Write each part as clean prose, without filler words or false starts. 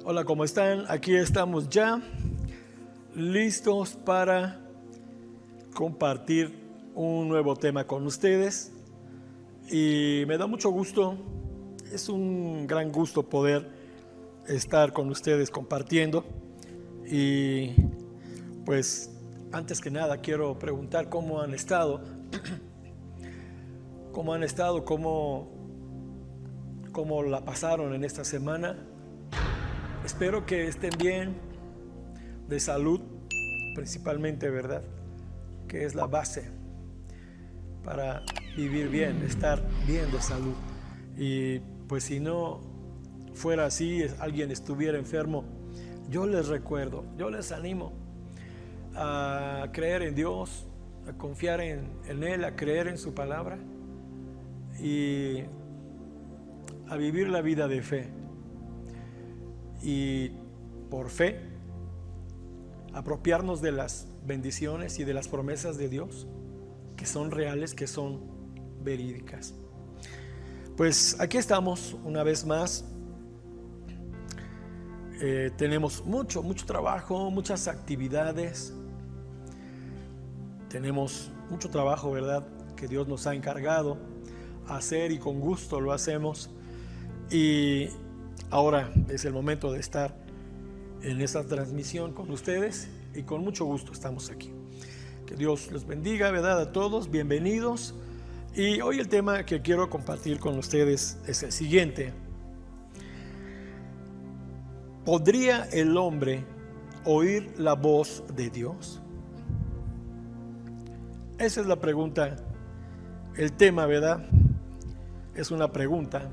Hola, ¿cómo están? Aquí estamos ya listos para compartir un nuevo tema con ustedes y me da mucho gusto, es un gran gusto poder estar con ustedes compartiendo y pues antes que nada quiero preguntar cómo han estado, cómo la pasaron en esta semana. Espero que estén bien, de salud principalmente, ¿verdad? Que es la base para vivir bien, estar bien de salud. Y pues si no fuera así, alguien estuviera enfermo, yo les recuerdo, yo les animo a creer en Dios, a confiar en Él, a creer en su palabra y a vivir la vida de fe. Y por fe apropiarnos de las bendiciones y de las promesas de Dios que son reales, que son verídicas. Pues aquí estamos una vez más. Tenemos mucho trabajo, muchas actividades. Tenemos mucho trabajo, ¿verdad?, que Dios nos ha encargado hacer y con gusto lo hacemos. Y ahora es el momento de estar en esta transmisión con ustedes y con mucho gusto estamos aquí. Que Dios los bendiga, ¿verdad?, a todos, bienvenidos. Y hoy el tema que quiero compartir con ustedes es el siguiente: ¿podría el hombre oír la voz de Dios? Esa es la pregunta, el tema, ¿verdad? Es una pregunta.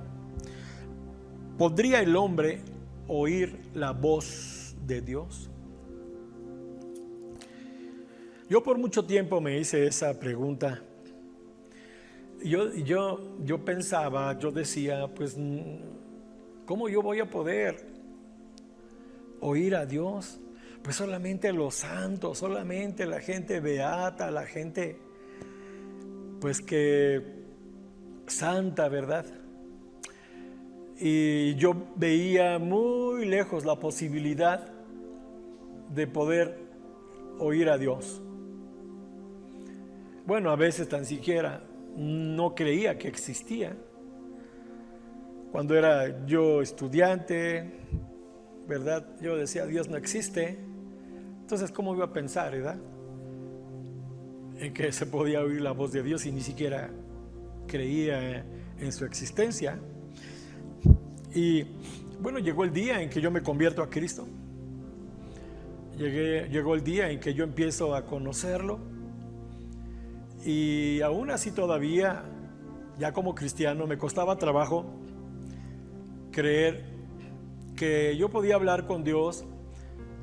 ¿Podría el hombre oír la voz de Dios? Yo por mucho tiempo me hice esa pregunta. Yo pensaba, yo decía, pues, ¿cómo yo voy a poder oír a Dios? Pues solamente los santos, solamente la gente beata, la gente, pues que santa, ¿verdad? Y yo veía muy lejos la posibilidad de poder oír a Dios. Bueno, a veces tan siquiera no creía que existía. Cuando era yo estudiante, ¿verdad?, yo decía, Dios no existe. Entonces, ¿cómo iba a pensar, verdad?, en que se podía oír la voz de Dios y ni siquiera creía en su existencia? Y bueno, llegó el día en que yo me convierto a Cristo. Llegó el día en que yo empiezo a conocerlo. Y aún así todavía, ya como cristiano, me costaba trabajo creer que yo podía hablar con Dios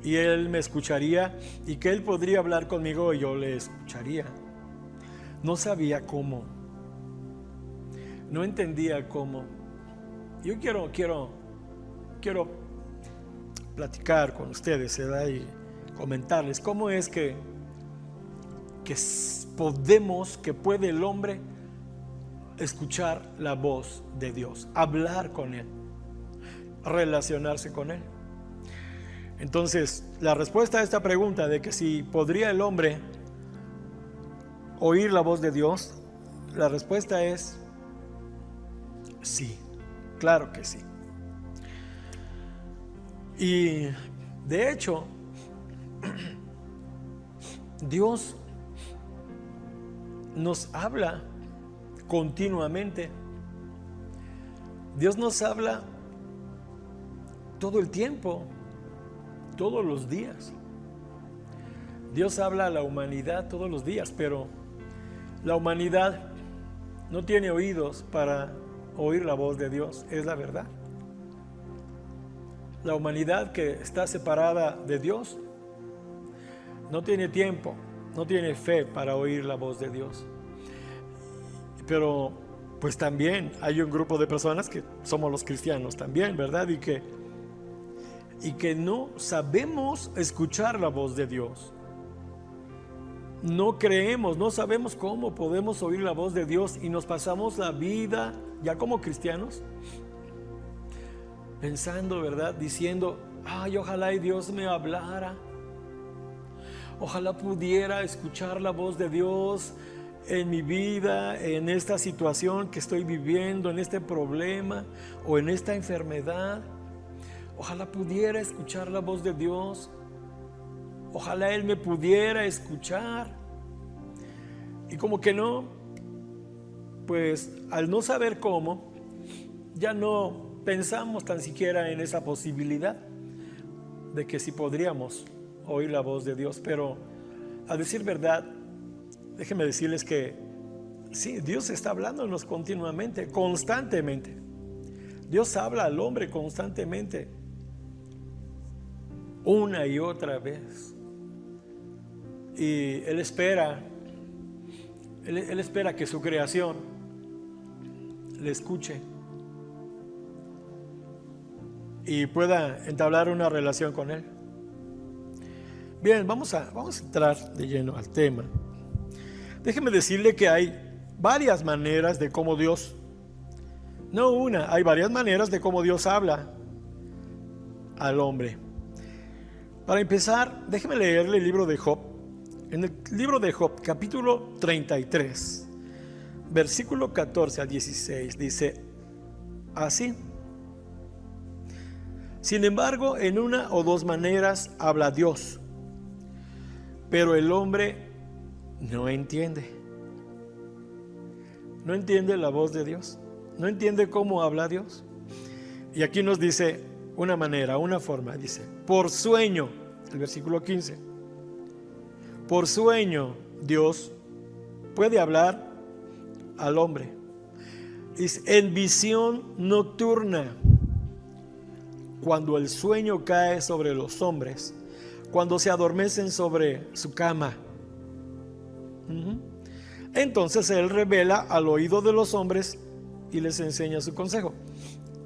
y Él me escucharía, y que Él podría hablar conmigo y yo le escucharía. No sabía cómo, no entendía cómo. Yo quiero platicar con ustedes, ¿verdad?, y comentarles cómo es que puede el hombre escuchar la voz de Dios, hablar con Él, relacionarse con Él. Entonces, la respuesta a esta pregunta de que si podría el hombre oír la voz de Dios, la respuesta es sí, claro que sí. Y de hecho, Dios nos habla continuamente. Dios nos habla todo el tiempo, todos los días. Dios habla a la humanidad todos los días, pero la humanidad no tiene oídos para oír la voz de Dios, es la verdad. La humanidad que está separada de Dios no tiene tiempo, no tiene fe para oír la voz de Dios. Pero pues también hay un grupo de personas que somos los cristianos también, ¿verdad? Y que no sabemos escuchar la voz de Dios. No creemos, no sabemos cómo podemos oír la voz de Dios y nos pasamos la vida, ya como cristianos, pensando, ¿verdad? Diciendo, ay, ojalá y Dios me hablara. Ojalá pudiera escuchar la voz de Dios en mi vida, en esta situación que estoy viviendo, en este problema o en esta enfermedad. Ojalá pudiera escuchar la voz de Dios. Ojalá Él me pudiera escuchar. Y como que no, pues al no saber cómo, ya no pensamos tan siquiera en esa posibilidad de que sí podríamos oír la voz de Dios. Pero a decir verdad, déjenme decirles que sí, Dios está hablándonos continuamente, constantemente. Dios habla al hombre constantemente, una y otra vez. Y Él espera que su creación le escuche y pueda entablar una relación con Él. Bien, vamos a entrar de lleno al tema. Déjeme decirle que hay varias maneras de cómo Dios, no una, hay varias maneras de cómo Dios habla al hombre. Para empezar, déjeme leerle el libro de Job. En el libro de Job, capítulo 33, versículo 14 al 16, dice así: sin embargo, en una o dos maneras habla Dios, pero el hombre no entiende. No entiende la voz de Dios, no entiende cómo habla Dios. Y aquí nos dice una manera, una forma, dice, por sueño, el versículo 15, por sueño Dios puede hablar al hombre. Dice, en visión nocturna, cuando el sueño cae sobre los hombres, cuando se adormecen sobre su cama. Entonces Él revela al oído de los hombres y les enseña su consejo.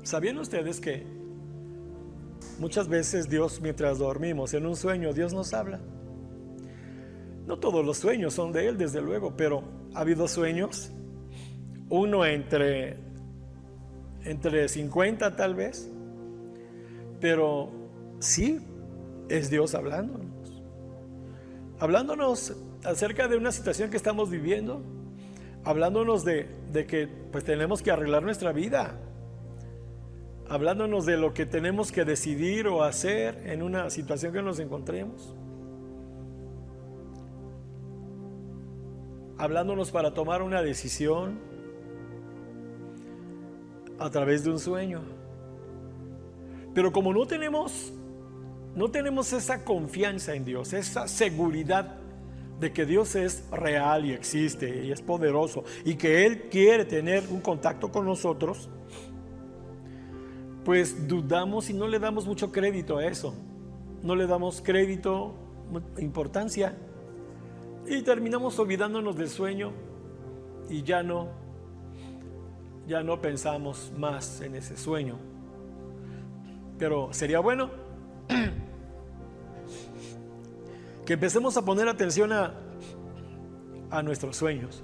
¿Sabían ustedes que muchas veces Dios, mientras dormimos en un sueño, Dios nos habla? No todos los sueños son de Él, desde luego, pero ha habido sueños, uno entre 50 tal vez, pero sí es Dios hablándonos acerca de una situación que estamos viviendo, hablándonos de que pues tenemos que arreglar nuestra vida, hablándonos de lo que tenemos que decidir o hacer en una situación que nos encontremos, hablándonos para tomar una decisión a través de un sueño. Pero como no tenemos esa confianza en Dios, esa seguridad de que Dios es real y existe y es poderoso y que Él quiere tener un contacto con nosotros, pues dudamos y no le damos mucho crédito a eso, no le damos crédito, importancia, y terminamos olvidándonos del sueño y ya no pensamos más en ese sueño. Pero sería bueno que empecemos a poner atención a nuestros sueños,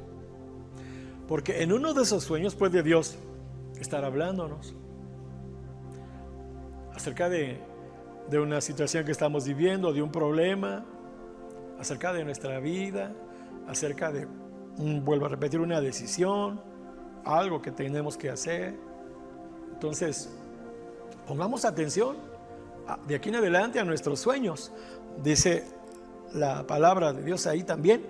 porque en uno de esos sueños puede Dios estar hablándonos acerca de una situación que estamos viviendo, de un problema, acerca de nuestra vida, acerca de, vuelvo a repetir, una decisión, algo que tenemos que hacer. Entonces, pongamos atención de aquí en adelante a nuestros sueños. Dice la palabra de Dios ahí también,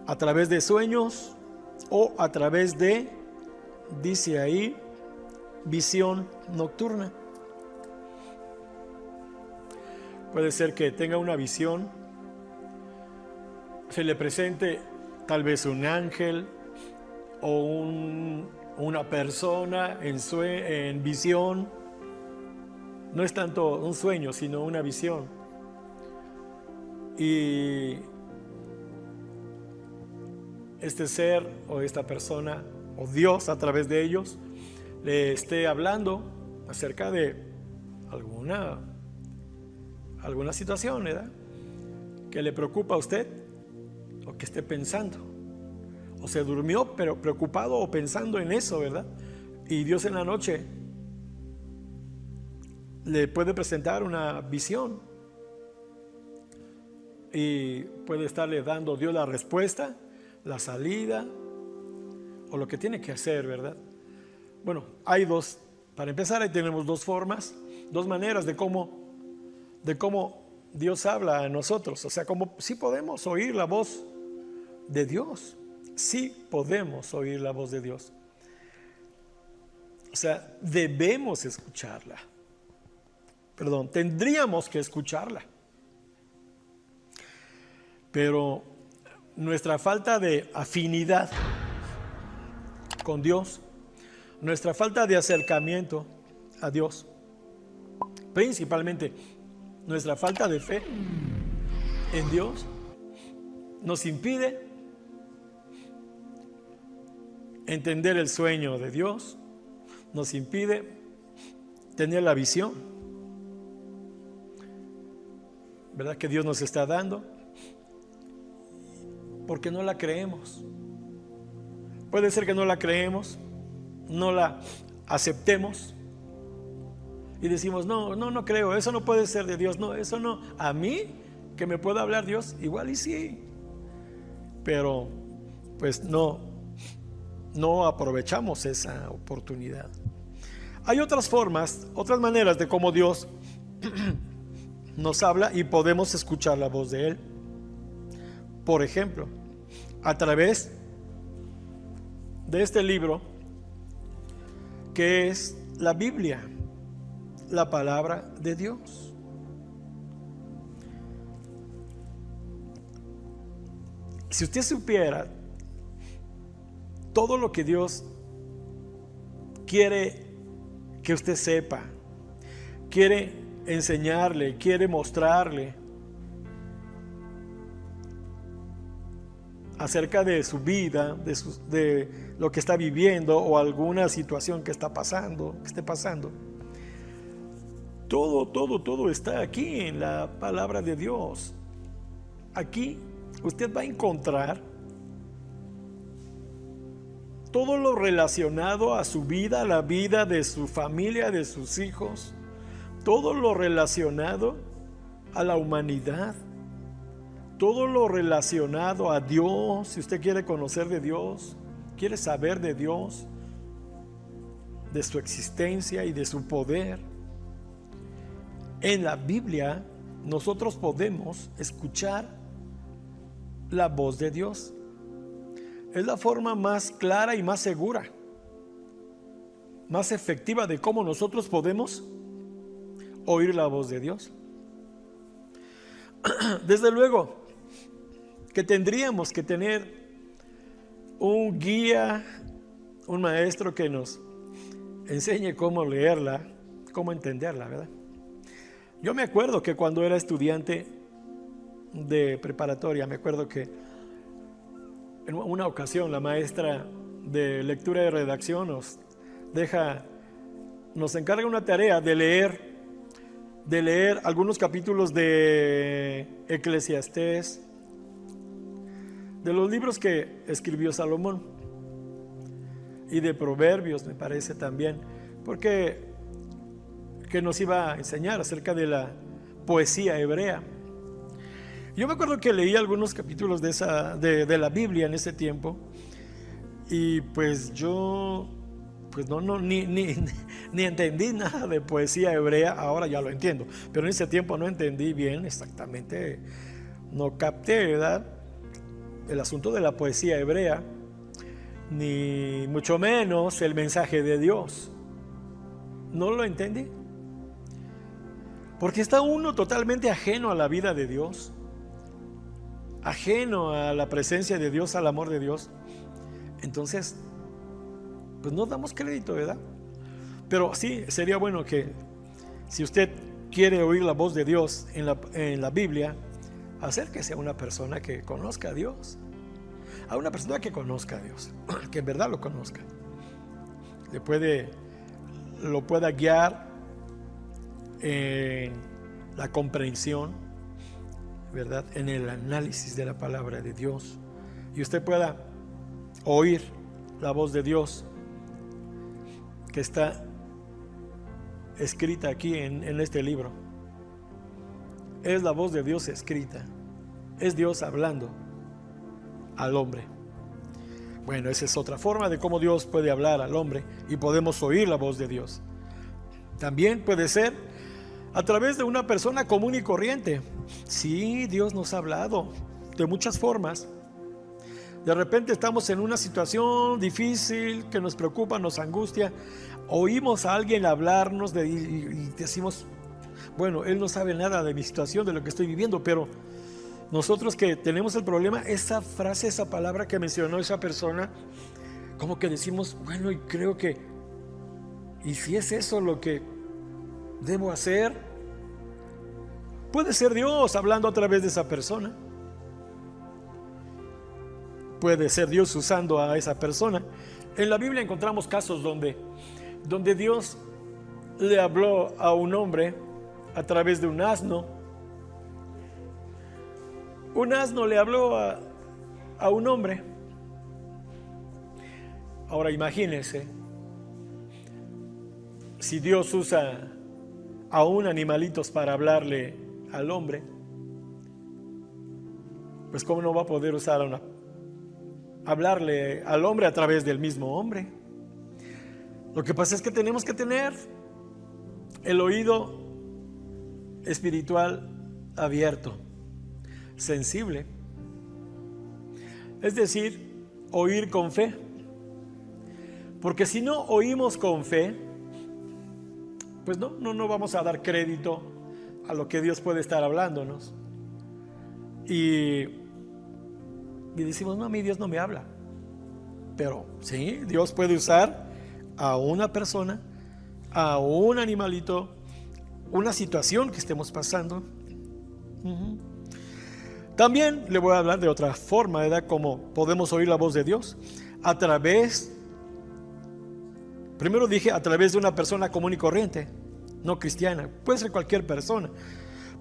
a través de sueños o a través de, dice ahí, visión nocturna. Puede ser que tenga una visión, se le presente tal vez un ángel o una persona en visión. No es tanto un sueño, sino una visión. Y este ser o esta persona o Dios a través de ellos le esté hablando acerca de alguna situación, ¿verdad?, que le preocupa a usted o que esté pensando, o se durmió pero preocupado o pensando en eso, ¿verdad? Y Dios en la noche le puede presentar una visión y puede estarle dando Dios la respuesta, la salida o lo que tiene que hacer, ¿verdad? Bueno, hay dos. Para empezar, ahí tenemos dos formas, dos maneras de cómo Dios habla a nosotros. O sea, como sí podemos oír la voz de Dios. Sí podemos oír la voz de Dios. O sea, debemos escucharla. Perdón, tendríamos que escucharla. Pero nuestra falta de afinidad con Dios, nuestra falta de acercamiento a Dios, principalmente nuestra falta de fe en Dios, nos impide entender el sueño de Dios, nos impide tener la visión, ¿verdad?, que Dios nos está dando, porque no la creemos. Puede ser que no la creemos, no la aceptemos y decimos, no creo, eso no puede ser de Dios, no, eso no, a mí que me pueda hablar Dios, igual y sí, pero pues no aprovechamos esa oportunidad. Hay otras formas, otras maneras de cómo Dios nos habla y podemos escuchar la voz de Él. Por ejemplo, a través de este libro que es la Biblia, la palabra de Dios. Si usted supiera todo lo que Dios quiere que usted sepa, quiere enseñarle, quiere mostrarle acerca de su vida, de lo que está viviendo o alguna situación que esté pasando, todo está aquí en la palabra de Dios. Aquí usted va a encontrar todo lo relacionado a su vida, a la vida de su familia, de sus hijos, todo lo relacionado a la humanidad, todo lo relacionado a Dios. Si usted quiere conocer de Dios, quiere saber de Dios, de su existencia y de su poder, en la Biblia nosotros podemos escuchar la voz de Dios. Es la forma más clara y más segura, más efectiva de cómo nosotros podemos oír la voz de Dios. Desde luego que tendríamos que tener un guía, un maestro que nos enseñe cómo leerla, cómo entenderla, ¿verdad? Yo me acuerdo que cuando era estudiante de preparatoria, me acuerdo que en una ocasión la maestra de lectura y redacción nos encarga una tarea de leer algunos capítulos de Eclesiastés, de los libros que escribió Salomón, y de Proverbios, me parece también, porque que nos iba a enseñar acerca de la poesía hebrea. Yo me acuerdo que leí algunos capítulos de la Biblia en ese tiempo, y pues yo ni entendí nada de poesía hebrea. Ahora ya lo entiendo, pero en ese tiempo no entendí bien exactamente, no capté, ¿verdad?, el asunto de la poesía hebrea, ni mucho menos el mensaje de Dios. No lo entendí, porque está uno totalmente ajeno a la vida de Dios, ajeno a la presencia de Dios, al amor de Dios. Entonces, pues no damos crédito, ¿verdad? Pero sí, sería bueno que si usted quiere oír la voz de Dios en la Biblia, acérquese a una persona que conozca a Dios, a una persona que conozca a Dios, que en verdad lo conozca, lo pueda guiar en la comprensión, ¿verdad?, en el análisis de la palabra de Dios, y usted pueda oír la voz de Dios que está escrita aquí en este libro. Es la voz de Dios escrita. Es Dios hablando al hombre. Bueno, esa es otra forma de cómo Dios puede hablar al hombre y podemos oír la voz de Dios. También puede ser a través de una persona común y corriente. Sí, Dios nos ha hablado de muchas formas. De repente estamos en una situación difícil que nos preocupa, nos angustia. Oímos a alguien hablarnos y decimos, bueno, él no sabe nada de mi situación, de lo que estoy viviendo, pero nosotros que tenemos el problema, esa frase, esa palabra que mencionó esa persona, como que decimos, bueno, y creo que, ¿y si es eso lo que debo hacer? Puede ser Dios hablando a través de esa persona. Puede ser Dios usando a esa persona. En la Biblia encontramos casos donde Dios le habló a un hombre a través de un asno. Un asno le habló a un hombre. Ahora imagínense, si Dios usa aún animalitos para hablarle al hombre, pues cómo no va a poder usar hablarle al hombre a través del mismo hombre. Lo que pasa es que tenemos que tener el oído espiritual abierto, sensible, es decir, oír con fe, porque si no oímos con fe, pues no vamos a dar crédito a lo que Dios puede estar hablándonos y decimos, no, a mí Dios no me habla, pero sí, Dios puede usar a una persona, a un animalito, una situación que estemos pasando. También le voy a hablar de otra forma, ¿verdad? Como podemos oír la voz de Dios a través, primero dije, a través de una persona común y corriente, no cristiana, puede ser cualquier persona,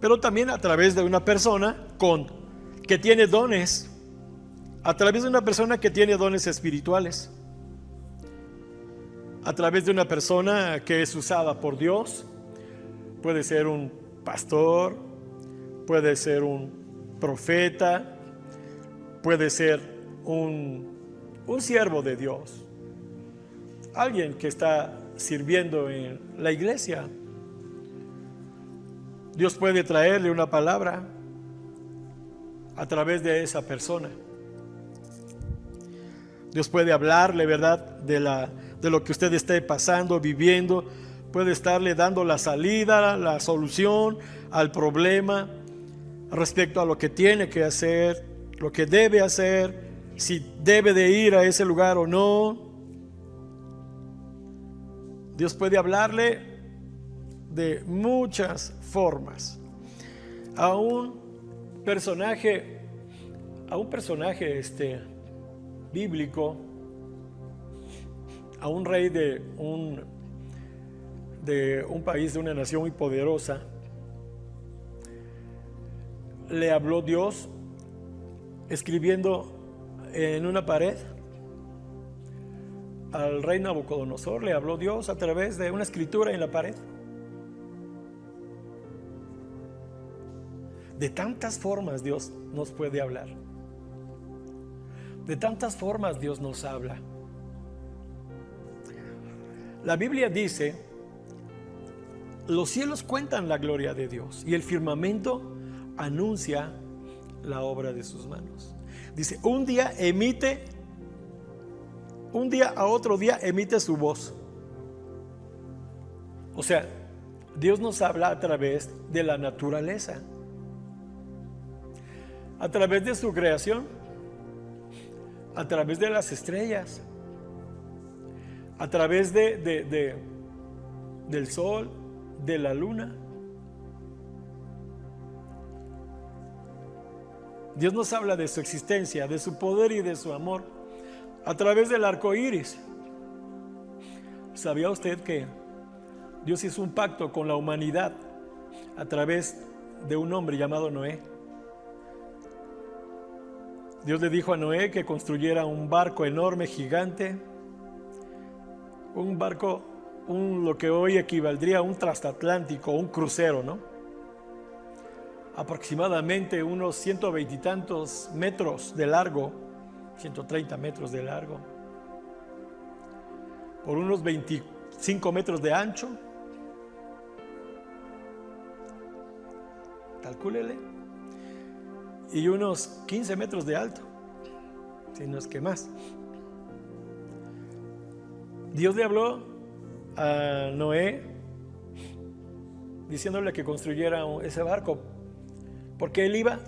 pero también a través de una persona que tiene dones, a través de una persona que tiene dones espirituales, a través de una persona que es usada por Dios. Puede ser un pastor, puede ser un profeta, puede ser un siervo de Dios, alguien que está sirviendo en la iglesia. Dios puede traerle una palabra a través de esa persona. Dios puede hablarle, ¿verdad?, de lo que usted esté pasando, viviendo. Puede estarle dando la salida, la solución al problema respecto a lo que tiene que hacer, lo que debe hacer, si debe de ir a ese lugar o no. Dios puede hablarle de muchas formas. A un personaje bíblico, a un rey de un país, de una nación muy poderosa, le habló Dios escribiendo en una pared. Al rey Nabucodonosor le habló Dios a través de una escritura en la pared. De tantas formas Dios nos puede hablar. De tantas formas Dios nos habla. La Biblia dice: los cielos cuentan la gloria de Dios y el firmamento anuncia la obra de sus manos. Dice, un día a otro día emite su voz. O sea, Dios nos habla a través de la naturaleza, a través de su creación, a través de las estrellas, a través del sol, de la luna. Dios nos habla de su existencia, de su poder y de su amor a través del arco iris. ¿Sabía usted que Dios hizo un pacto con la humanidad a través de un hombre llamado Noé? Dios le dijo a Noé que construyera un barco enorme, gigante, un barco lo que hoy equivaldría a un transatlántico, un crucero, ¿no? Aproximadamente unos 120 y tantos metros de largo, 130 metros de largo, por unos 25 metros de ancho. Calcúlele. Y unos 15 metros de alto, si no es que más. Dios le habló a Noé diciéndole que construyera ese barco, porque él iba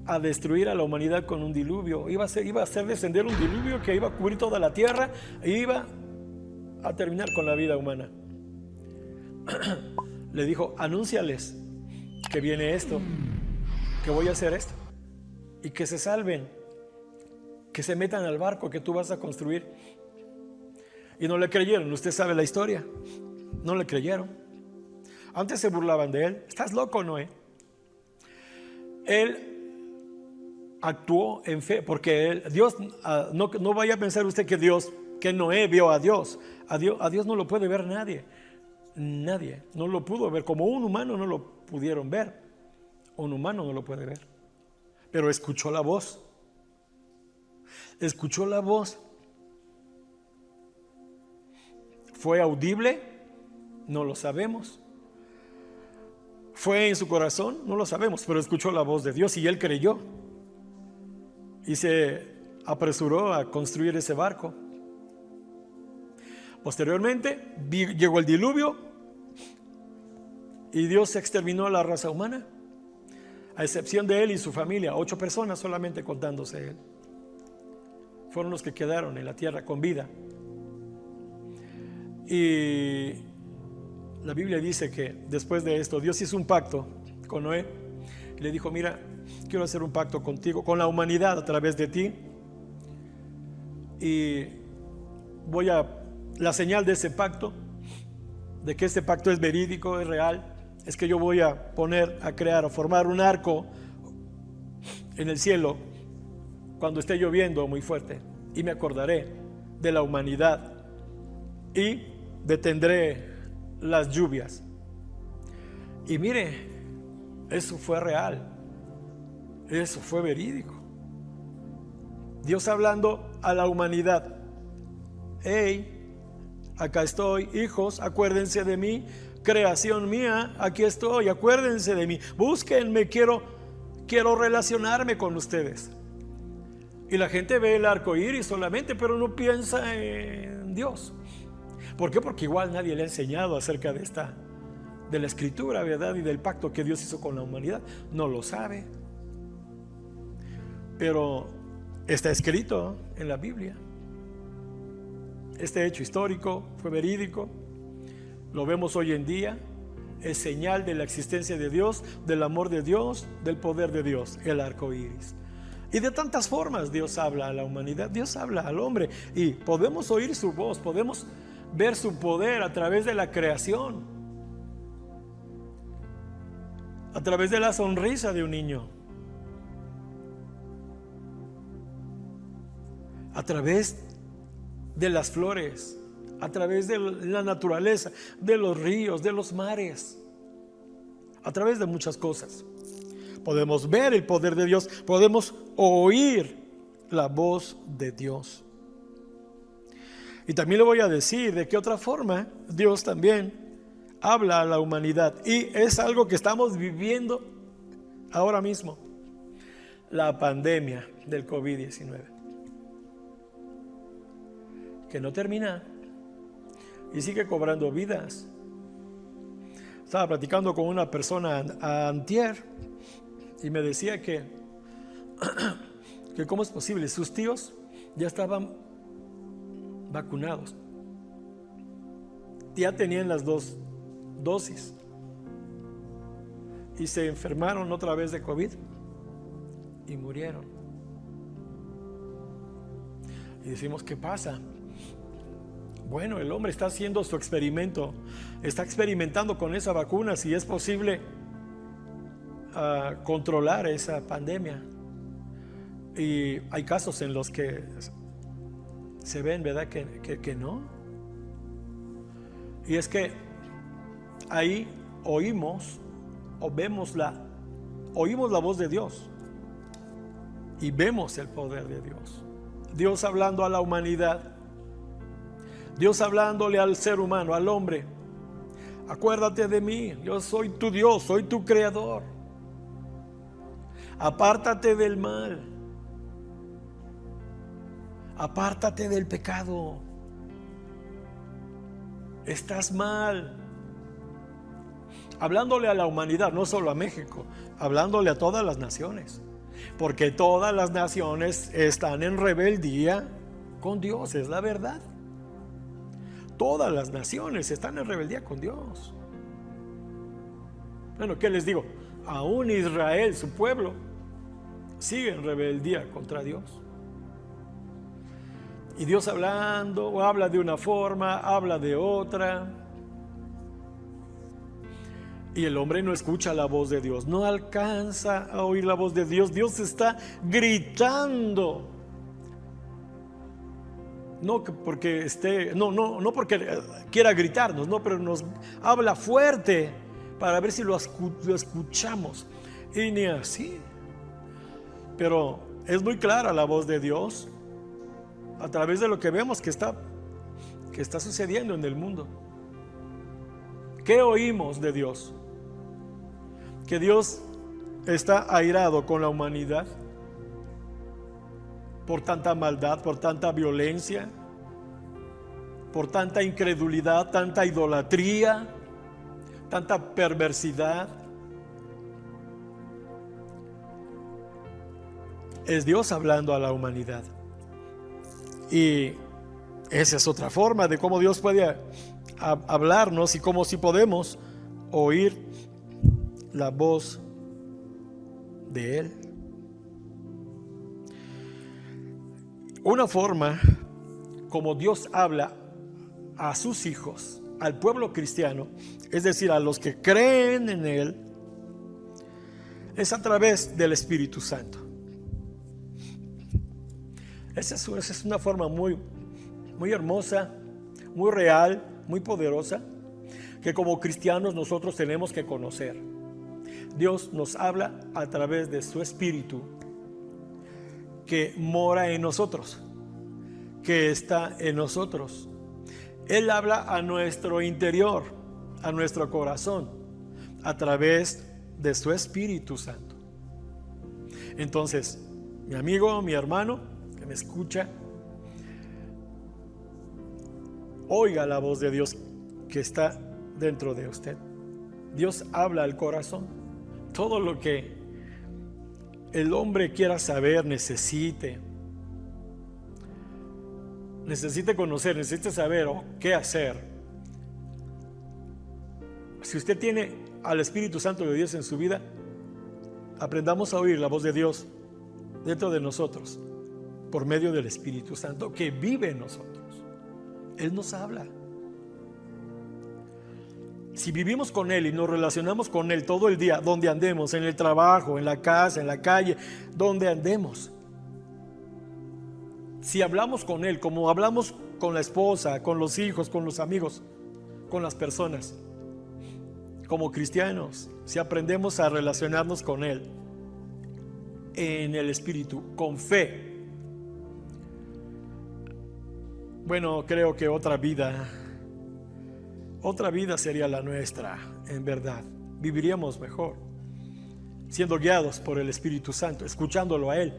a destruir a la humanidad con un diluvio. Iba a hacer descender un diluvio que iba a cubrir toda la tierra e iba a terminar con la vida humana. Le dijo: anúnciales que viene esto, que voy a hacer esto, y que se salven, que se metan al barco que tú vas a construir. Y no le creyeron. Usted sabe la historia. No le creyeron. Antes se burlaban de él. Estás loco, Noé. Él actuó en fe, porque Dios, no vaya a pensar usted que Noé vio a Dios. A Dios no lo puede ver nadie. Nadie no lo pudo ver. Como un humano no lo pudieron ver. Un humano no lo puede ver. Pero escuchó la voz. Escuchó la voz. ¿Fue audible? No lo sabemos. ¿Fue en su corazón? No lo sabemos, pero escuchó la voz de Dios y él creyó. Y se apresuró a construir ese barco. Posteriormente llegó el diluvio y Dios exterminó a la raza humana, a excepción de él y su familia. 8 personas solamente, contándose él, fueron los que quedaron en la tierra con vida. Y la Biblia dice que después de esto Dios hizo un pacto con Noé y le dijo: mira, quiero hacer un pacto contigo, con la humanidad a través de ti, y la señal de ese pacto, de que este pacto es verídico, es real, es que yo voy a crear o formar un arco en el cielo cuando esté lloviendo muy fuerte, y me acordaré de la humanidad y detendré las lluvias. Y mire, eso fue real, eso fue verídico. Dios hablando a la humanidad: hey, acá estoy, hijos, acuérdense de mí, creación mía, aquí estoy, acuérdense de mí, búsquenme, quiero relacionarme con ustedes. Y la gente ve el arco iris solamente, pero no piensa en Dios. ¿Por qué? Porque igual nadie le ha enseñado acerca de la escritura, ¿verdad? Y del pacto que Dios hizo con la humanidad. No lo sabe. Pero está escrito en la Biblia. Este hecho histórico fue verídico. Lo vemos hoy en día. Es señal de la existencia de Dios, del amor de Dios, del poder de Dios, el arco iris. Y de tantas formas Dios habla a la humanidad, Dios habla al hombre, y podemos oír su voz, podemos ver su poder a través de la creación, a través de la sonrisa de un niño, a través de las flores, a través de la naturaleza, de los ríos, de los mares, a través de muchas cosas. Podemos ver el poder de Dios, podemos oír la voz de Dios. Y también le voy a decir de qué otra forma Dios también habla a la humanidad, y es algo que estamos viviendo ahora mismo: la pandemia del COVID-19, que no termina y sigue cobrando vidas. Estaba platicando con una persona antier y me decía que cómo es posible, sus tíos ya estaban vacunados, ya tenían las 2 dosis y se enfermaron otra vez de COVID y murieron. Y decimos: ¿qué pasa? Bueno, el hombre está haciendo su experimento, está experimentando con esa vacuna si es posible controlar esa pandemia. Y hay casos en los que se ven, ¿verdad?, que no. Y es que ahí oímos la voz de Dios y vemos el poder de Dios. Dios hablando a la humanidad, Dios hablándole al ser humano, al hombre. Acuérdate de mí, yo soy tu Dios, soy tu creador. Apártate del mal, apártate del pecado. Estás mal. Hablándole a la humanidad, no solo a México, hablándole a todas las naciones, porque todas las naciones están en rebeldía con Dios, es la verdad. Todas las naciones están en rebeldía con Dios. Bueno, ¿qué les digo? Aún Israel, su pueblo, sigue en rebeldía contra Dios. Y Dios hablando, o habla de una forma, habla de otra. Y el hombre no escucha la voz de Dios, no alcanza a oír la voz de Dios. Dios está gritando. No porque quiera gritarnos, no, pero nos habla fuerte para ver si lo escuchamos. Y ni así. Pero es muy clara la voz de Dios a través de lo que vemos que está sucediendo en el mundo. ¿Qué oímos de Dios? Que Dios está airado con la humanidad por tanta maldad, por tanta violencia, por tanta incredulidad, tanta idolatría, tanta perversidad. Es Dios hablando a la humanidad. Y esa es otra forma de cómo Dios puede hablarnos y cómo si podemos oír la voz de Él. Una forma como Dios habla a sus hijos, al pueblo cristiano, es decir, a los que creen en Él, es a través del Espíritu Santo. Esa es una forma muy, muy hermosa, muy real, muy poderosa, que como cristianos nosotros tenemos que conocer. Dios nos habla a través de su Espíritu que mora en nosotros, que está en nosotros. Él habla a nuestro interior, a nuestro corazón, a través de su Espíritu Santo. Entonces, mi amigo, mi hermano que me escucha, oiga la voz de Dios que está dentro de usted. Dios habla al corazón. Todo lo que el hombre quiera saber, necesite conocer, necesite saber qué hacer. Si usted tiene al Espíritu Santo de Dios en su vida, aprendamos a oír la voz de Dios dentro de nosotros por medio del Espíritu Santo que vive en nosotros. Él nos habla. Si vivimos con Él y nos relacionamos con Él todo el día, donde andemos, en el trabajo, en la casa, en la calle, donde andemos, si hablamos con Él como hablamos con la esposa, con los hijos, con los amigos, con las personas, como cristianos, si aprendemos a relacionarnos con Él en el Espíritu, con fe, bueno, creo que otra vida sería la nuestra, en verdad. Viviríamos mejor, siendo guiados por el Espíritu Santo, escuchándolo a Él,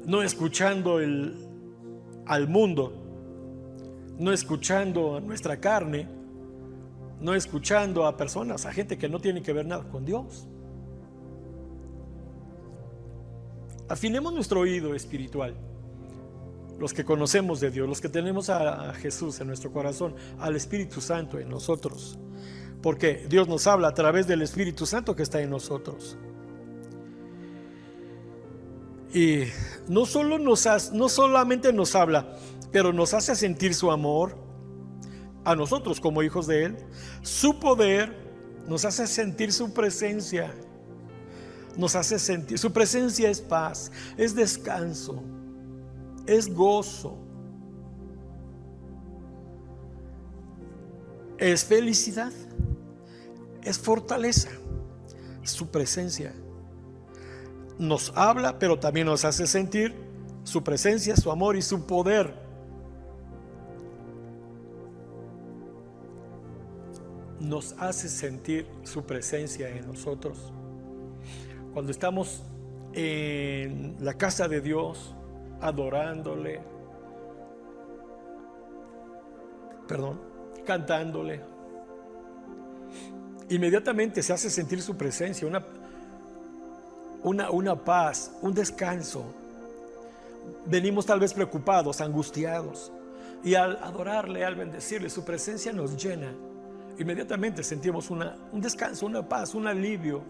no escuchando al mundo, no escuchando a nuestra carne, no escuchando a personas, a gente que no tiene que ver nada con Dios. Afinemos nuestro oído espiritual. Los que conocemos de Dios, los que tenemos a Jesús en nuestro corazón, al Espíritu Santo en nosotros, porque Dios nos habla a través del Espíritu Santo que está en nosotros. Y no solamente nos habla, pero nos hace sentir su amor a nosotros como hijos de Él, su poder, nos hace sentir su presencia, su presencia es paz, es descanso, es gozo. es felicidad, es fortaleza, su presencia. Nos habla, pero también nos hace sentir su presencia, su amor y su poder. Nos hace sentir su presencia en nosotros. Cuando estamos en la casa de Dios, adorándole, cantándole, inmediatamente se hace sentir su presencia, una paz, un descanso. Venimos tal vez preocupados, angustiados, y al adorarle, al bendecirle, su presencia nos llena. Inmediatamente sentimos un descanso, una paz, un alivio,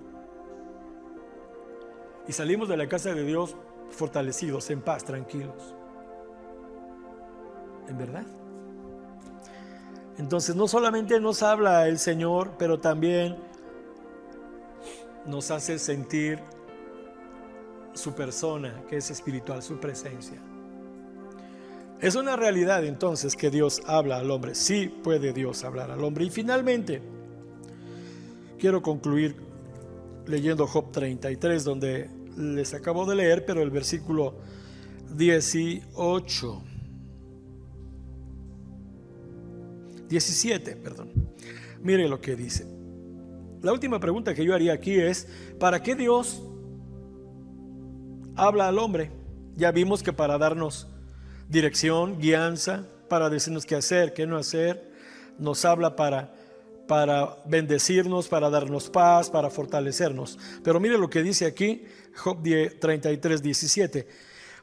y salimos de la casa de Dios fortalecidos, en paz, tranquilos. ¿En verdad? Entonces no solamente nos habla el Señor, pero también nos hace sentir su persona, que es espiritual, su presencia. Es una realidad entonces que Dios habla al hombre. Sí puede Dios hablar al hombre. Y finalmente quiero concluir leyendo Job 33, donde les acabo de leer, pero el versículo 17. Mire lo que dice. La última pregunta que yo haría aquí es: ¿para qué Dios habla al hombre? Ya vimos que para darnos dirección, guianza, para decirnos qué hacer, qué no hacer. Nos habla para bendecirnos, para darnos paz, para fortalecernos. Pero mire lo que dice aquí Job 33, 17.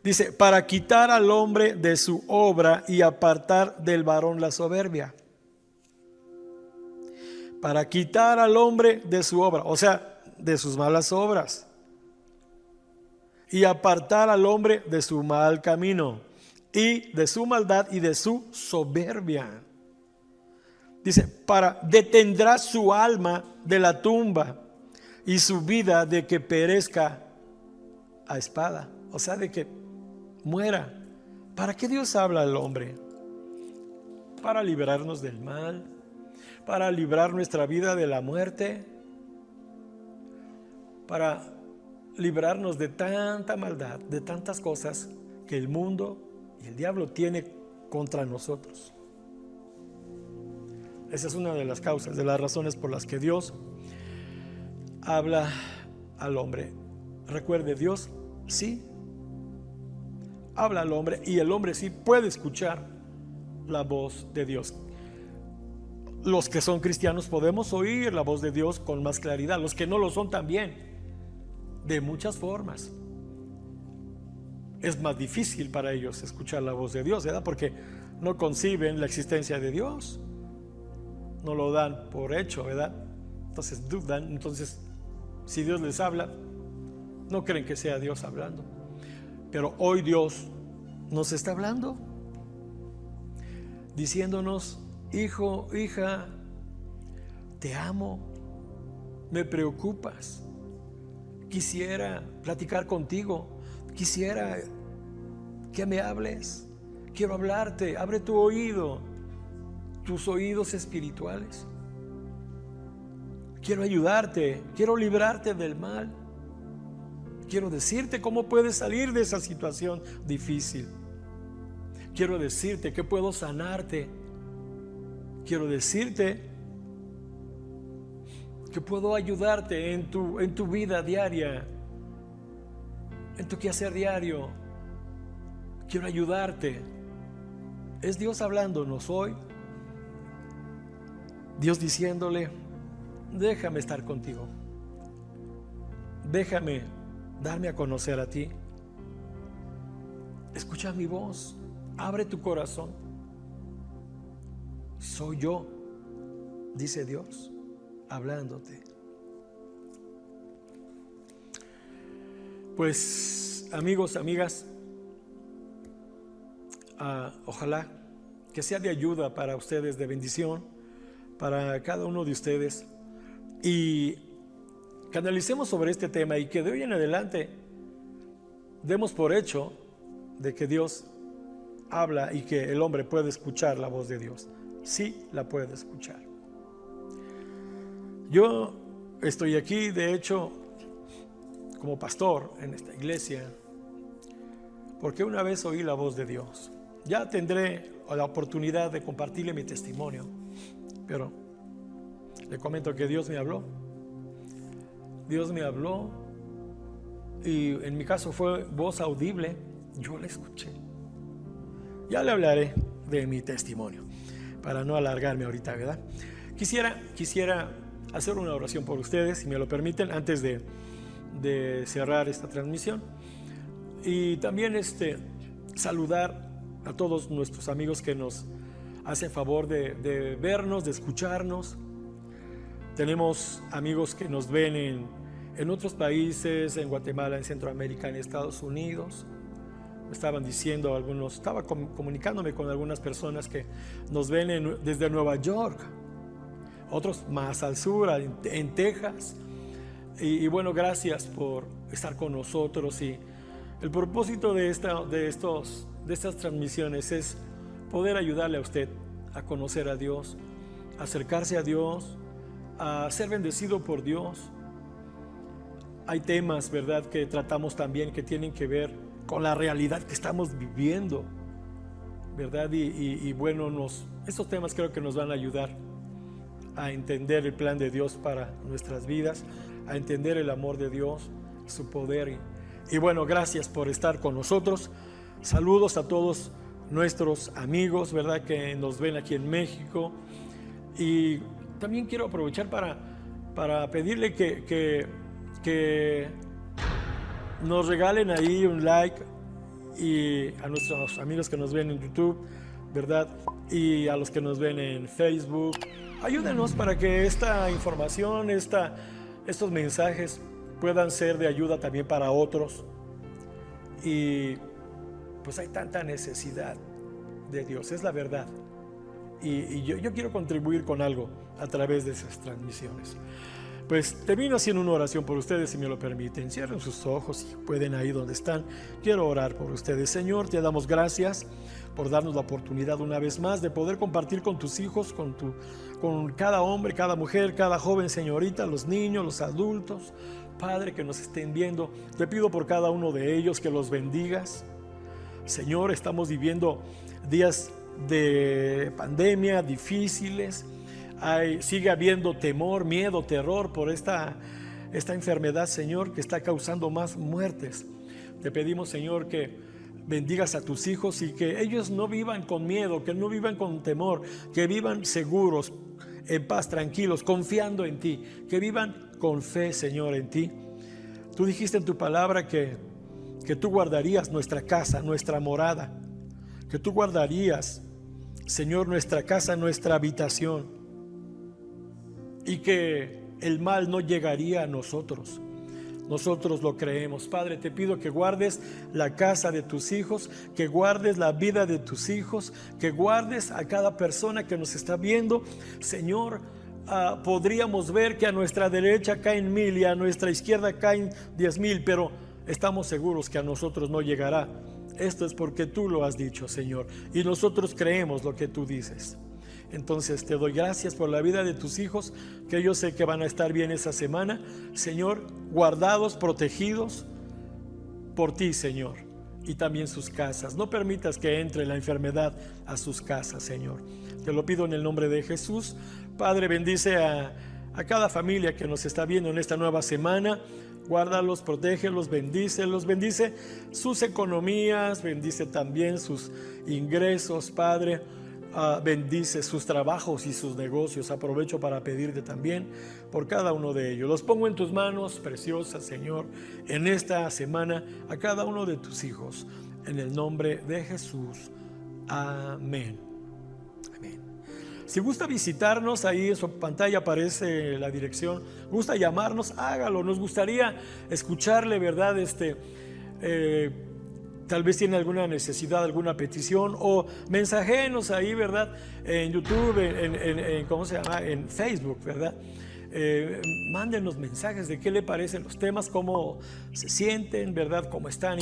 Dice: para quitar al hombre de su obra y apartar del varón la soberbia. Para quitar al hombre de su obra, o sea, de sus malas obras, y apartar al hombre de su mal camino y de su maldad y de su soberbia. Dice: detendrá su alma de la tumba y su vida de que perezca a espada, o sea, de que muera. ¿Para qué Dios habla al hombre? Para liberarnos del mal, para librar nuestra vida de la muerte, para librarnos de tanta maldad, de tantas cosas que el mundo y el diablo tiene contra nosotros. Esa es una de las causas, de las razones por las que Dios habla al hombre. Recuerde, Dios sí habla al hombre, y el hombre sí puede escuchar la voz de Dios. Los que son cristianos podemos oír la voz de Dios con más claridad. Los que no lo son también, de muchas formas. Es más difícil para ellos escuchar la voz de Dios, ¿verdad? Porque no conciben la existencia de Dios, no lo dan por hecho, ¿verdad? Entonces dudan. Entonces, si Dios les habla, no creen que sea Dios hablando. Pero hoy Dios nos está hablando, diciéndonos: hijo, hija, te amo, me preocupas, quisiera platicar contigo, quisiera que me hables, quiero hablarte, abre tu oído, tus oídos espirituales. Quiero ayudarte, quiero librarte del mal, quiero decirte cómo puedes salir de esa situación difícil, quiero decirte que puedo sanarte, quiero decirte que puedo ayudarte en tu vida diaria, en tu quehacer diario. Quiero ayudarte. Es Dios hablándonos hoy. Dios diciéndole: déjame estar contigo, déjame darme a conocer a ti, escucha mi voz, abre tu corazón. Soy yo, dice Dios, hablándote. Pues, amigos, amigas, ojalá que sea de ayuda para ustedes, de bendición para cada uno de ustedes, y que analicemos sobre este tema, y que de hoy en adelante demos por hecho de que Dios habla y que el hombre puede escuchar la voz de Dios. Sí la puede escuchar. Yo estoy aquí, de hecho, como pastor en esta iglesia, porque una vez oí la voz de Dios. Ya tendré la oportunidad de compartirle mi testimonio, pero le comento que Dios me habló. Dios me habló y en mi caso fue voz audible. Yo la escuché. Ya le hablaré de mi testimonio para no alargarme ahorita, ¿verdad? Quisiera hacer una oración por ustedes, si me lo permiten, antes de cerrar esta transmisión. Y también saludar a todos nuestros amigos que nos hacen favor de vernos, de escucharnos. Tenemos amigos que nos ven en otros países, en Guatemala, en Centroamérica, en Estados Unidos. Me estaban diciendo algunos, estaba comunicándome con algunas personas que nos ven desde Nueva York, otros más al sur, en Texas. Y bueno, gracias por estar con nosotros. Y el propósito de estas transmisiones es poder ayudarle a usted a conocer a Dios, a acercarse a Dios, a ser bendecido por Dios. Hay temas, ¿verdad?, que tratamos también que tienen que ver con la realidad que estamos viviendo, ¿verdad? Y bueno, estos temas creo que nos van a ayudar a entender el plan de Dios para nuestras vidas, a entender el amor de Dios, su poder. Y bueno, gracias por estar con nosotros. Saludos a todos nuestros amigos, ¿verdad?, que nos ven aquí en México. Y también quiero aprovechar para pedirle que nos regalen ahí un like, y a nuestros amigos que nos ven en YouTube, ¿verdad?, y a los que nos ven en Facebook. Ayúdenos para que esta información, estos mensajes puedan ser de ayuda también para otros. Y pues hay tanta necesidad de Dios, es la verdad. Y yo quiero contribuir con algo a través de esas transmisiones. Pues termino haciendo una oración por ustedes, si me lo permiten. Cierren sus ojos y pueden ahí donde están. Quiero orar por ustedes. Señor, te damos gracias por darnos la oportunidad una vez más de poder compartir con tus hijos, con cada hombre, cada mujer, cada joven, señorita, los niños, los adultos. Padre, que nos estén viendo, te pido por cada uno de ellos que los bendigas. Señor, estamos viviendo días de pandemia difíciles. Sigue habiendo temor, miedo, terror por esta enfermedad, Señor, que está causando más muertes. Te pedimos, Señor, que bendigas a tus hijos y que ellos no vivan con miedo, que no vivan con temor, que vivan seguros, en paz, tranquilos, confiando en ti, que vivan con fe, Señor, en ti. Tú dijiste en tu palabra que tú guardarías nuestra casa, nuestra morada, que tú guardarías, Señor, nuestra casa, nuestra habitación, y que el mal no llegaría a nosotros. Nosotros lo creemos. Padre, te pido que guardes la casa de tus hijos, que guardes la vida de tus hijos, que guardes a cada persona que nos está viendo. Señor, podríamos ver que a nuestra derecha caen 1000 y a nuestra izquierda caen 10,000, pero estamos seguros que a nosotros no llegará. Esto es porque tú lo has dicho, Señor, y nosotros creemos lo que tú dices. Entonces te doy gracias por la vida de tus hijos, que yo sé que van a estar bien esa semana, Señor, guardados, protegidos por ti, Señor, y también sus casas. No permitas que entre la enfermedad a sus casas, Señor. Te lo pido en el nombre de Jesús. Padre, bendice a cada familia que nos está viendo en esta nueva semana. Guárdalos, protégelos, bendícelos, bendice sus economías, bendice también sus ingresos, Padre. Bendice sus trabajos y sus negocios. Aprovecho para pedirte también por cada uno de ellos. Los pongo en tus manos preciosas, Señor, en esta semana a cada uno de tus hijos, en el nombre de Jesús. Amén. Amén. Si gusta visitarnos, ahí en su pantalla aparece la dirección. Gusta llamarnos, hágalo. Nos gustaría escucharle, ¿verdad? Tal vez tiene alguna necesidad, alguna petición, o mensajenos ahí, ¿verdad? En YouTube, ¿cómo se llama? En Facebook, ¿verdad? Mándenos mensajes de qué le parecen los temas, cómo se sienten, ¿verdad? Cómo están,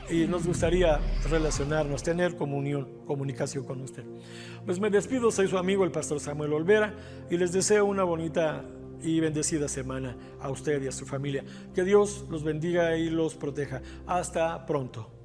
y nos gustaría relacionarnos, tener comunicación con usted. Pues me despido, soy su amigo el pastor Samuel Olvera, y les deseo una bonita y bendecida semana a usted y a su familia. Que Dios los bendiga y los proteja. Hasta pronto.